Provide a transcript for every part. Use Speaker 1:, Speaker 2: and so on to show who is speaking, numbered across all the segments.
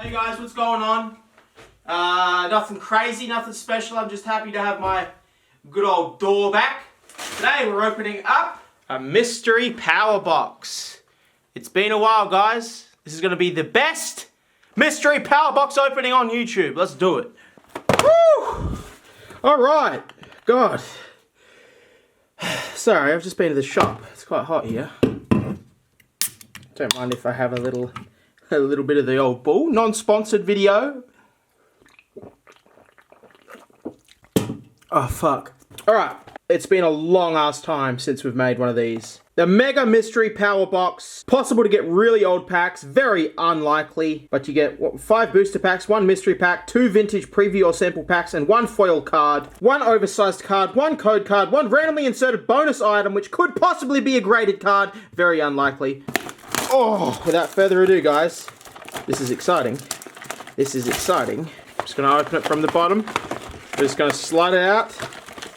Speaker 1: Hey guys, what's going on? Nothing crazy, nothing special. I'm just happy to have my good old door back. Today we're opening up a mystery power box. It's been a while, guys. This is going to be the best mystery power box opening on YouTube. Let's do it. Woo! Alright. God. Sorry, I've just been to the shop. It's quite hot here. Don't mind if I have a little bit of the old bull. Non-sponsored video. Oh, fuck. Alright. It's been a long ass time since we've made one of these. The Mega Mystery Power Box. Possible to get really old packs. Very unlikely. But you get, what, 5 booster packs, 1 mystery pack, 2 vintage preview or sample packs, and 1 foil card, 1 oversized card, 1 code card, 1 randomly inserted bonus item, which could possibly be a graded card. Very unlikely. Oh, without further ado, guys. This is exciting. This is exciting. I'm just going to open it from the bottom. I'm just going to slide it out.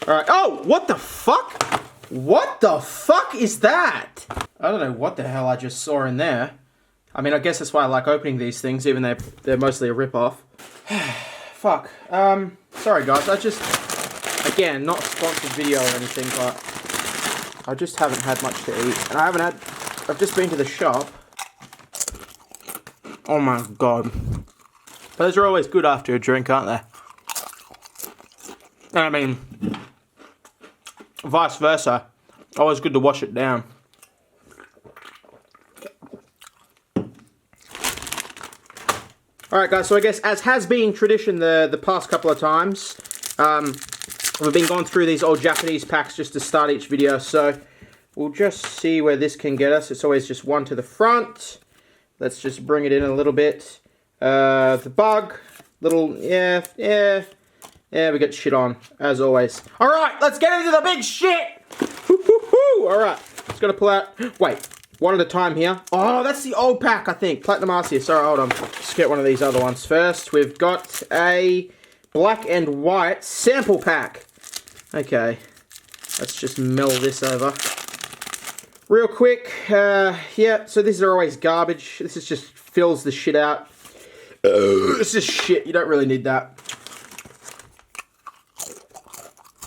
Speaker 1: Alright. Oh, what the fuck? What the fuck is that? I don't know what the hell I just saw in there. I mean, I guess that's why I like opening these things, even though they're mostly a rip-off. Fuck. Sorry guys, I just... Again, not a sponsored video or anything, but... I just haven't had much to eat. And I've just been to the shop. Oh my god. Those are always good after a drink, aren't they? I mean... Vice versa. Always good to wash it down. Alright guys, so I guess as has been tradition the past couple of times, we've been going through these old Japanese packs just to start each video, so we'll just see where this can get us. It's always just one to the front. Let's just bring it in a little bit. The bug, little, yeah, we got shit on, as always. Alright, let's get into the big shit! Alright, just gotta pull out, wait, one at a time here. Oh, that's the old pack, I think. Platinum Arceus. Alright, hold on. Let's get one of these other ones first. We've got a black and white sample pack. Okay, let's just mill this over. Real quick, yeah, so these are always garbage. This is just fills the shit out. This is shit, you don't really need that.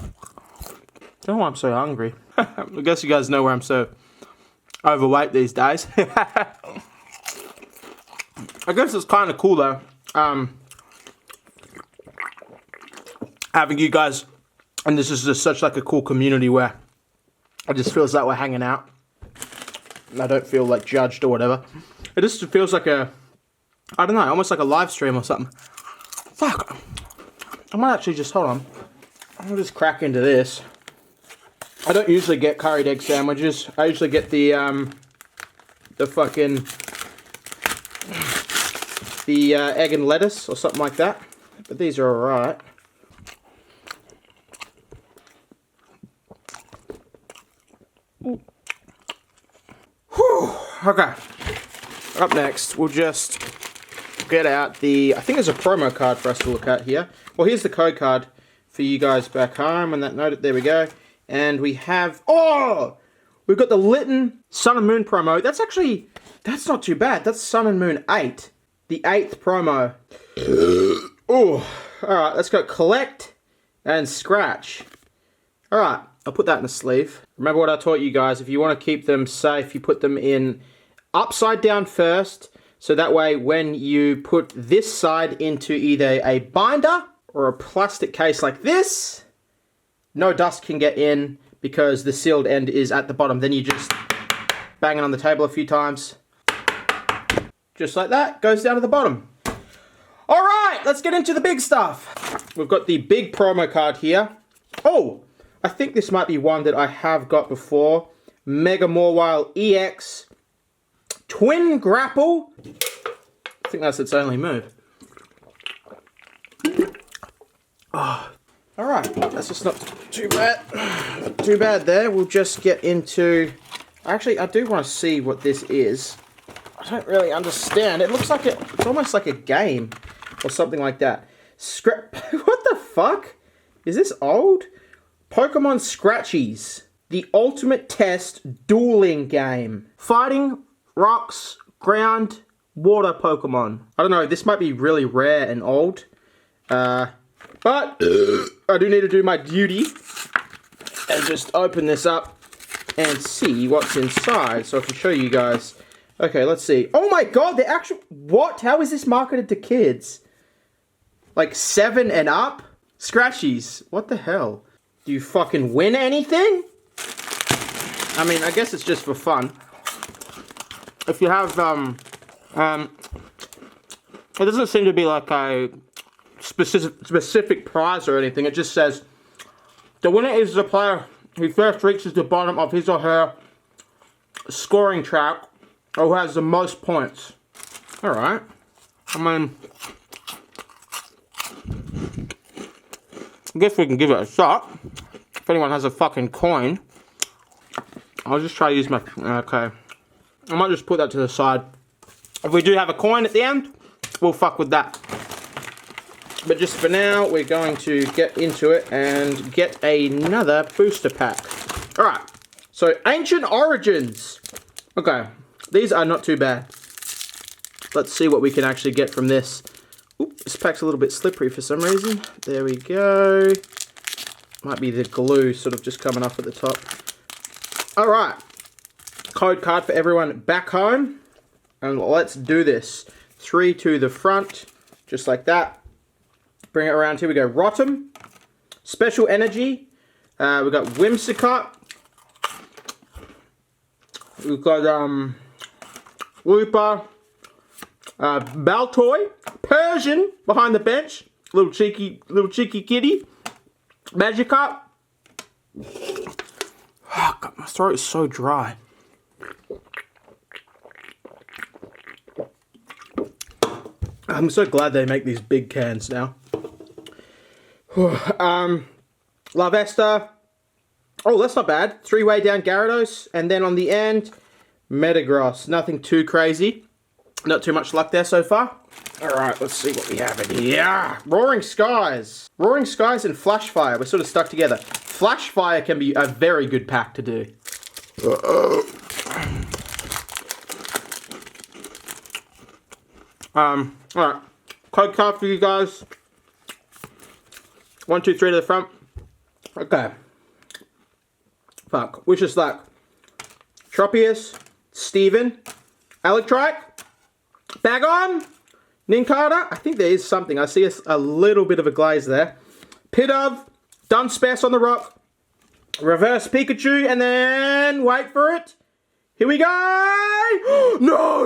Speaker 1: I don't know why I'm so hungry. I guess you guys know where I'm so overweight these days. I guess it's kind of cool though. Having you guys, and this is just such like a cool community where it just feels like we're hanging out. And I don't feel like judged or whatever. It just feels like a, I don't know, almost like a live stream or something. Fuck. I might actually just, hold on. I'll just crack into this. I don't usually get curried egg sandwiches. I usually get the egg and lettuce or something like that. But these are alright. Okay. Up next, we'll just get out the... I think there's a promo card for us to look at here. Well, here's the code card for you guys back home. And that note, there we go. And we have... Oh! We've got the Litten Sun and Moon promo. That's actually... That's not too bad. That's Sun and Moon 8. The 8th promo. Oh. Alright, let's go collect and scratch. Alright, I'll put that in the sleeve. Remember what I taught you guys. If you want to keep them safe, you put them in upside down first. So that way, when you put this side into either a binder or a plastic case like this... No dust can get in because the sealed end is at the bottom. Then you just bang it on the table a few times. Just like that. Goes down to the bottom. Alright, let's get into the big stuff. We've got the big promo card here. Oh, I think this might be one that I have got before. Mega Mawile EX. Twin Grapple. I think that's its only move. Oh. Alright, that's just not too bad. Not too bad there. We'll just get into... Actually, I do want to see what this is. I don't really understand. It looks like it's almost like a game or something like that. What the fuck? Is this old? Pokemon Scratchies. The ultimate test dueling game. Fighting, rocks, ground, water Pokemon. I don't know, this might be really rare and old. But I do need to do my duty and just open this up and see what's inside so I can show you guys. Okay, let's see. Oh my god, the actual... What? How is this marketed to kids? Like 7 and up? Scratchies. What the hell? Do you fucking win anything? I mean, I guess it's just for fun. If you have, it doesn't seem to be like a specific prize or anything. It just says, the winner is the player who first reaches the bottom of his or her scoring track or who has the most points. Alright. I mean, I guess we can give it a shot. If anyone has a fucking coin. I'll just try to use my... Okay. I might just put that to the side. If we do have a coin at the end, we'll fuck with that. But just for now, we're going to get into it and get another booster pack. Alright. So, Ancient Origins. Okay. These are not too bad. Let's see what we can actually get from this. Oop, this pack's a little bit slippery for some reason. There we go. Might be the glue sort of just coming off at the top. Alright. Code card for everyone back home. And let's do this. 3 to the front. Just like that. Bring it around here. We go Rotom. Special Energy. We've got Whimsicott. We've got Looper. Baltoy. Persian behind the bench. Little cheeky kitty. Magikarp. Oh, God, my throat is so dry. I'm so glad they make these big cans now. Larvesta. Oh, that's not bad. 3-way down Gyarados. And then on the end, Metagross. Nothing too crazy. Not too much luck there so far. Alright, let's see what we have in here. Roaring Skies. Roaring Skies and Flash Fire. We're sort of stuck together. Flash Fire can be a very good pack to do. Alright. Code card for you guys. 1, 2, 3 to the front. Okay. Fuck. Which is like Tropius, Steven, Electrike, Flygon, Nincada. I think there is something. I see a little bit of a glaze there. Pidove, Dunsparce on the rock, Reverse Pikachu, and then wait for it. Here we go! No!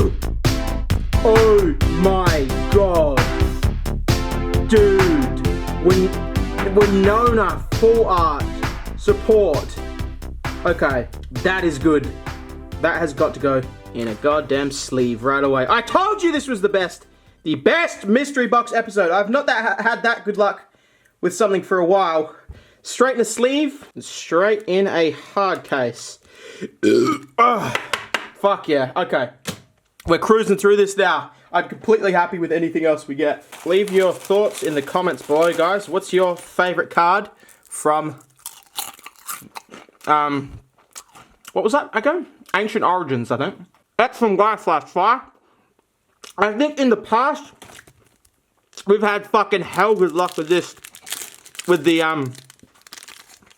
Speaker 1: Oh my god. Dude. Winona full art support. Okay, that is good. That has got to go in a goddamn sleeve right away. I told you this was the best mystery box episode. I've not had that good luck with something for a while. Straight in a sleeve, and straight in a hard case. Fuck yeah, okay. We're cruising through this now. I'm completely happy with anything else we get. Leave your thoughts in the comments below, guys. What's your favorite card from, what was that again? Ancient Origins, I think. That's from Flash Fire. I think in the past, we've had fucking hell good luck with this. With the,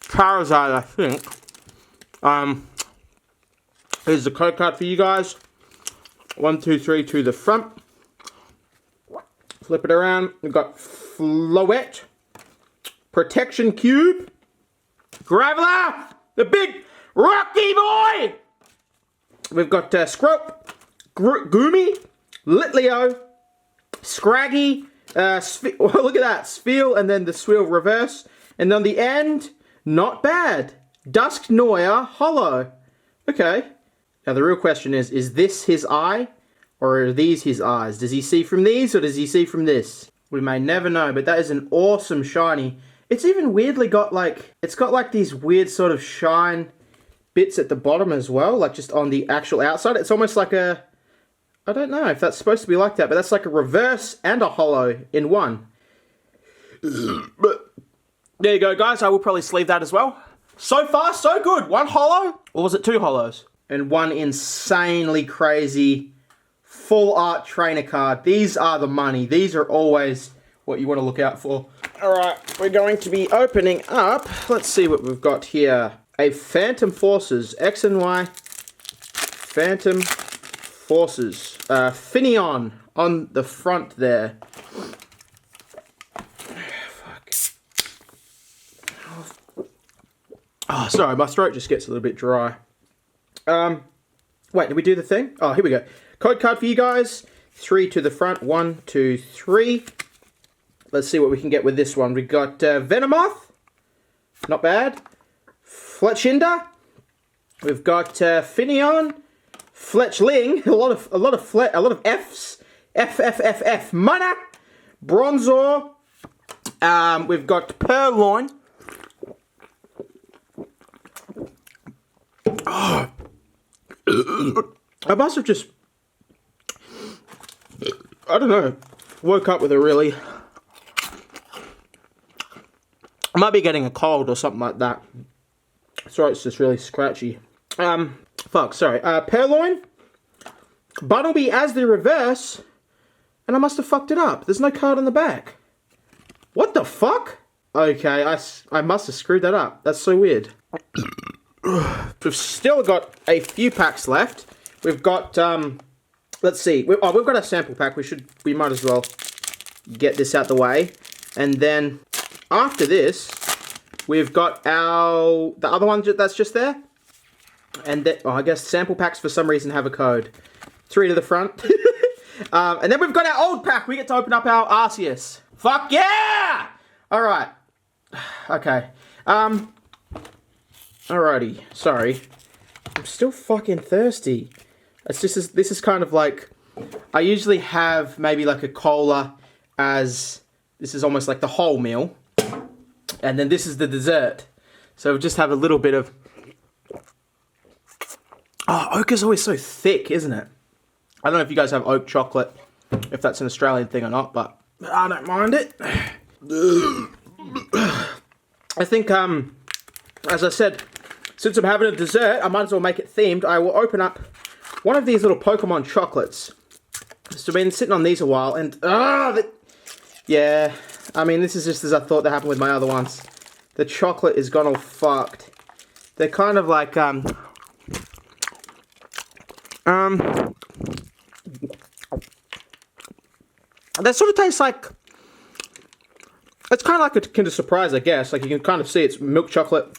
Speaker 1: Charizard, I think. Here's the code card for you guys. 1, 2, 3 to the front. Flip it around. We've got Floette. Protection Cube. Graveler. The big Rocky boy. We've got Scrope. Goomy. Litleo. Scraggy. Look at that. Spheal and then the Swirl reverse. And on the end, not bad. Dusknoir Hollow. Okay. Now the real question is this his eye? Or are these his eyes? Does he see from these or does he see from this? We may never know, but that is an awesome shiny. It's even weirdly got like, it's got like these weird sort of shine bits at the bottom as well, like just on the actual outside. It's almost like a, I don't know if that's supposed to be like that, but that's like a reverse and a hollow in one. But there you go, guys. I will probably sleeve that as well. So far, so good. 1 hollow, or was it 2 hollows? And 1 insanely crazy full art trainer card. These are the money. These are always what you want to look out for. Alright, we're going to be opening up. Let's see what we've got here. A Phantom Forces. X and Y. Phantom Forces. Flygon on the front there. Oh, sorry, my throat just gets a little bit dry. Wait, did we do the thing? Oh, here we go. Code card for you guys. 3 to the front. 1, 2, 3. Let's see what we can get with this one. We got Venomoth. Not bad. Fletchinder. We've got Flygon. Fletchling. A lot of F's. F. Mana. Bronzor. We've got Purloin. Oh. I must have just, I don't know, woke up with a really, I might be getting a cold or something like that. Sorry, it's just really scratchy. Purloin, Bunnelby as the reverse, and I must have fucked it up. There's no card on the back. What the fuck? Okay, I must have screwed that up. That's so weird. We've still got a few packs left. We've got, let's see. We've got a sample pack. We might as well get this out the way. And then after this, we've got the other one that's just there. And then, I guess sample packs for some reason have a code. 3 to the front. And then we've got our old pack. We get to open up our Arceus. Fuck yeah! Alright. Okay. Alrighty, sorry. I'm still fucking thirsty. It's just, this is kind of like, I usually have maybe like a cola as, this is almost like the whole meal. And then this is the dessert. So we just have a little bit of, oh, oak is always so thick, isn't it? I don't know if you guys have oak chocolate, if that's an Australian thing or not, but I don't mind it. I think, as I said, since I'm having a dessert, I might as well make it themed. I will open up one of these little Pokemon chocolates. So I've been sitting on these a while, and yeah, I mean, this is just as I thought that happened with my other ones. The chocolate is gone all fucked. They're kind of like, they sort of taste like, it's kind of like a Kinder Surprise, I guess. Like, you can kind of see it's milk chocolate,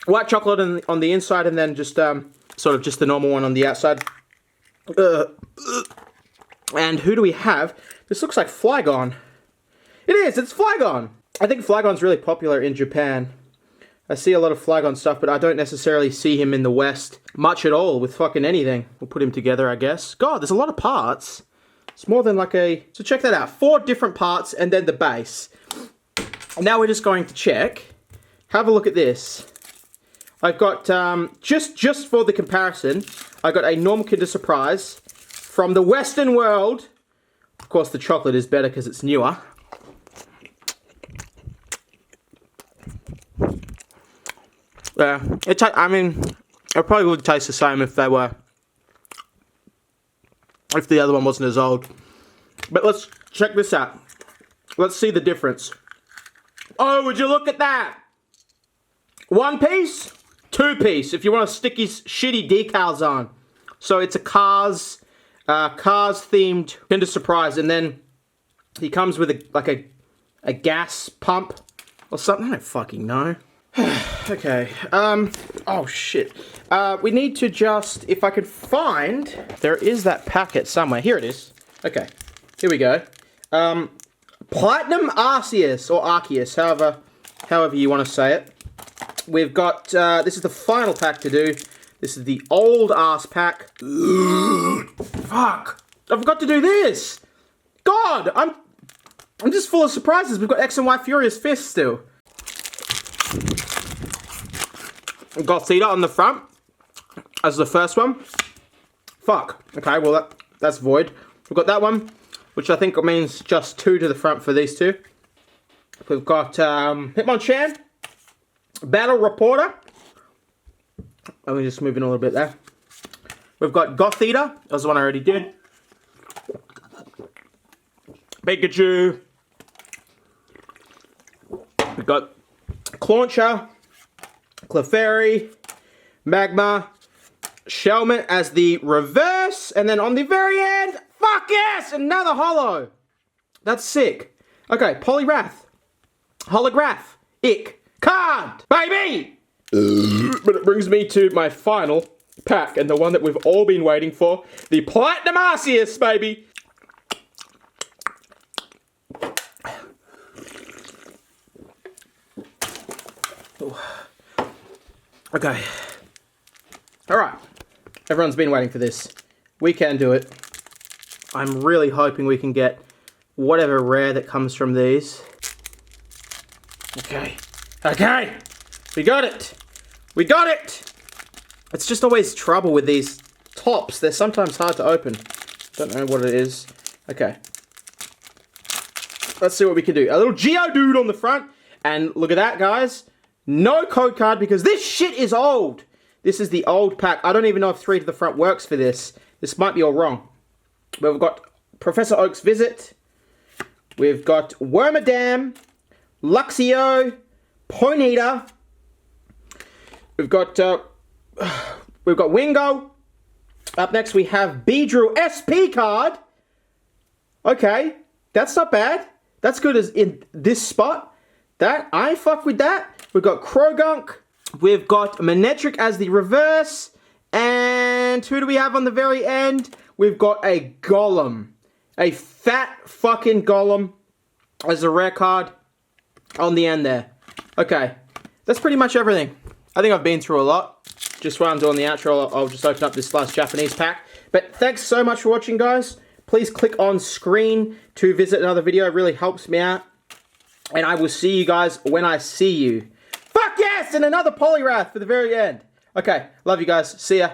Speaker 1: white chocolate on the inside, and then just sort of just the normal one on the outside. And who do we have? This looks like Flygon. It is, it's Flygon! I think Flygon's really popular in Japan. I see a lot of Flygon stuff, but I don't necessarily see him in the West much at all with fucking anything. We'll put him together, I guess. God, there's a lot of parts. It's more than like a... So check that out. 4 different parts and then the base. Now we're just going to check. Have a look at this. I've got, just for the comparison, I got a normal Kinder Surprise from the Western world. Of course, the chocolate is better because it's newer. Yeah, I mean, it probably would taste the same if they were, if the other one wasn't as old. But let's check this out. Let's see the difference. Oh, would you look at that? 1 piece, 2 piece, if you want to stick his shitty decals on. So it's a Cars themed Kinder Surprise, and then he comes with a gas pump or something. I don't fucking know. Okay, oh shit. We need to just, if I could find, there is that packet somewhere. Here it is. Okay, here we go. Platinum Arceus, or Arceus, however you want to say it. We've got, this is the final pack to do. This is the old ass pack. Fuck, I forgot to do this. God, I'm just full of surprises. We've got X and Y Furious Fist still. Gothita on the front as the first one. Fuck. Okay, well that's void. We've got that one, which I think means just 2 to the front for these two. We've got Hitmonchan, Battle Reporter. Let me just move in a little bit there. We've got Gothita. That was the one I already did. Pikachu. We've got Clauncher, Clefairy, Magma, Shelmet as the reverse, and then on the very end, fuck yes, another holo. That's sick. Okay, Poliwrath, Holograph, Ick, card, baby! But it brings me to my final pack, and the one that we've all been waiting for, the Platinum Arceus, baby! Okay. Alright. Everyone's been waiting for this. We can do it. I'm really hoping we can get whatever rare that comes from these. Okay. Okay! We got it! We got it! It's just always trouble with these tops. They're sometimes hard to open. Don't know what it is. Okay. Let's see what we can do. A little Geodude on the front. And look at that, guys. No code card because this shit is old. This is the old pack. I don't even know if 3 to the front works for this. This might be all wrong. But we've got Professor Oak's Visit. We've got Wormadam, Luxio, Ponyta. We've got Wingo. Up next we have Beedrill SP card. Okay, that's not bad. That's good as in this spot. That I fuck with that. We've got Krogunk. We've got Manectric as the reverse. And who do we have on the very end? We've got a Golem. A fat fucking Golem as a rare card on the end there. Okay, that's pretty much everything. I think I've been through a lot. Just while I'm doing the outro, I'll just open up this last Japanese pack. But thanks so much for watching, guys. Please click on screen to visit another video. It really helps me out. And I will see you guys when I see you. Fuck yes! And another Poliwrath for the very end. Okay, love you guys. See ya.